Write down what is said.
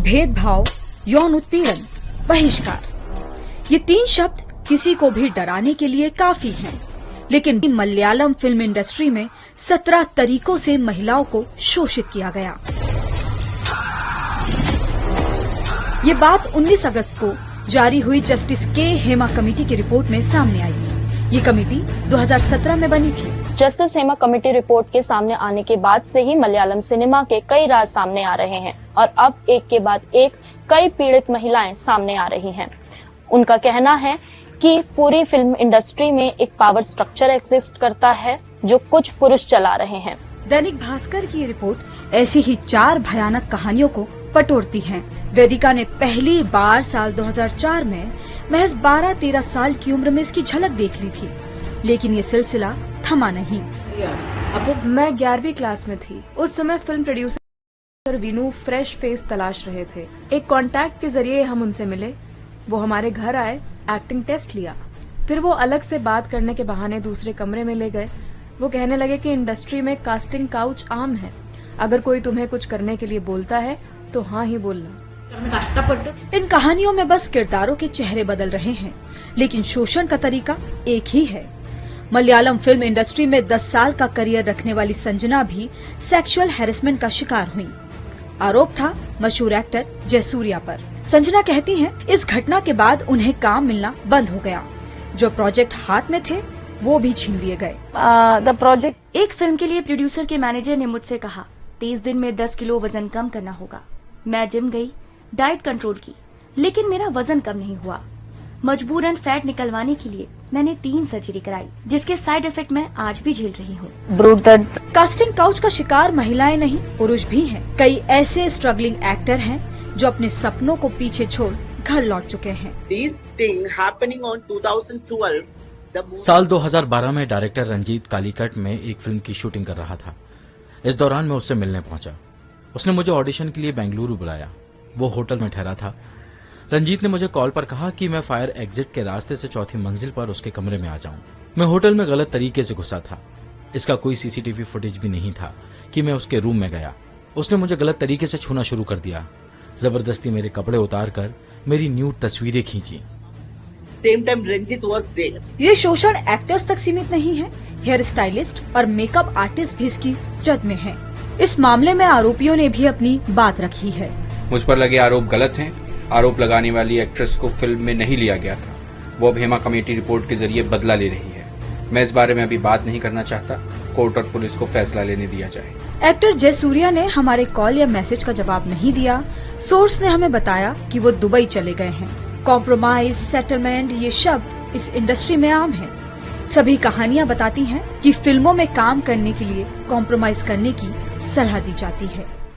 भेदभाव, यौन उत्पीड़न, बहिष्कार। ये 3 शब्द किसी को भी डराने के लिए काफी हैं, लेकिन मलयालम फिल्म इंडस्ट्री में 17 तरीकों से महिलाओं को शोषित किया गया। ये बात 19 अगस्त को जारी हुई जस्टिस के हेमा कमेटी की रिपोर्ट में सामने आई। ये कमेटी 2017 में बनी थी। जस्टिस हेमा कमेटी रिपोर्ट के सामने आने के बाद से ही मलयालम सिनेमा के कई राज सामने आ रहे हैं और अब एक के बाद एक कई पीड़ित महिलाएं सामने आ रही हैं। उनका कहना है कि पूरी फिल्म इंडस्ट्री में एक पावर स्ट्रक्चर एग्जिस्ट करता है जो कुछ पुरुष चला रहे हैं। दैनिक भास्कर की रिपोर्ट ऐसी ही 4 भयानक कहानियों को पटोरती है। वेदिका ने पहली बार साल 2004 में महज 12-13 साल की उम्र में इसकी झलक देख ली थी, लेकिन ये सिलसिला थमा नहीं। मैं 11वीं क्लास में थी। उस समय film producer Veenu fresh face तलाश रहे थे। एक कांटेक्ट के जरिए हम उनसे मिले। वो हमारे घर आए, एक्टिंग टेस्ट लिया, फिर वो अलग से बात करने के बहाने दूसरे कमरे में ले गए। वो कहने लगे कि इंडस्ट्री में कास्टिंग काउच आम है, अगर कोई तुम्हें कुछ करने के लिए बोलता है तो हाँ ही बोलना। इन कहानियों में बस किरदारों के चेहरे बदल रहे हैं, लेकिन शोषण का तरीका एक ही है। मलयालम फिल्म इंडस्ट्री में 10 साल का करियर रखने वाली संजना भी सेक्सुअल हैरेसमेंट का शिकार हुई। आरोप था मशहूर एक्टर जयसूर्या पर। संजना कहती हैं, इस घटना के बाद उन्हें काम मिलना बंद हो गया। जो प्रोजेक्ट हाथ में थे वो भी छीन लिए गए। एक फिल्म के लिए प्रोड्यूसर के मैनेजर ने मुझसे कहा 30 दिन में 10 किलो वजन कम करना होगा। मैं जिम गई, डाइट कंट्रोल की, लेकिन मेरा वजन कम नहीं हुआ। मजबूरन फैट निकलवाने के लिए मैंने 3 सर्जरी कराई, जिसके साइड इफेक्ट मैं आज भी झेल रही हूँ। कास्टिंग काउच का शिकार महिलाएं नहीं, पुरुष भी हैं। कई ऐसे स्ट्रगलिंग एक्टर हैं जो अपने सपनों को पीछे छोड़ घर लौट चुके हैं। साल 2012 में डायरेक्टर रंजीत कालीकट में एक फिल्म की शूटिंग कर रहा था। इस दौरान मैं उससे मिलने पहुंचा। उसने मुझे ऑडिशन के लिए बेंगलुरु बुलाया। वो होटल में ठहरा था। रंजीत ने मुझे कॉल पर कहा कि मैं फायर एग्जिट के रास्ते से 4थी मंजिल पर उसके कमरे में आ जाऊं। मैं होटल में गलत तरीके से घुसा था। इसका कोई सीसीटीवी फुटेज भी नहीं था कि मैं उसके रूम में गया। उसने मुझे गलत तरीके से छूना शुरू कर दिया। जबरदस्ती मेरे कपड़े उतार कर मेरी न्यूड तस्वीरें खींची। Same time Ranjit was there. ये शोषण एक्टर्स तक सीमित नहीं है। हेयर स्टाइलिस्ट और मेकअप आर्टिस्ट भी इसकी जद में हैं। इस मामले में आरोपियों ने भी अपनी बात रखी है। मुझ पर लगे आरोप गलत हैं। आरोप लगाने वाली एक्ट्रेस को फिल्म में नहीं लिया गया था। वो अब हेमा कमेटी रिपोर्ट के जरिए बदला ले रही है। मैं इस बारे में अभी बात नहीं करना चाहता। कोर्ट और पुलिस को फैसला लेने दिया जाए। एक्टर जयसूर्या ने हमारे कॉल या मैसेज का जवाब नहीं दिया। सोर्स ने हमें बताया कि वो दुबई चले गए हैं। कॉम्प्रोमाइज, सेटलमेंट, ये शब्द इस इंडस्ट्री में आम है। सभी कहानियां बताती हैं कि फिल्मों में काम करने के लिए कॉम्प्रोमाइज करने की सलाह दी जाती है।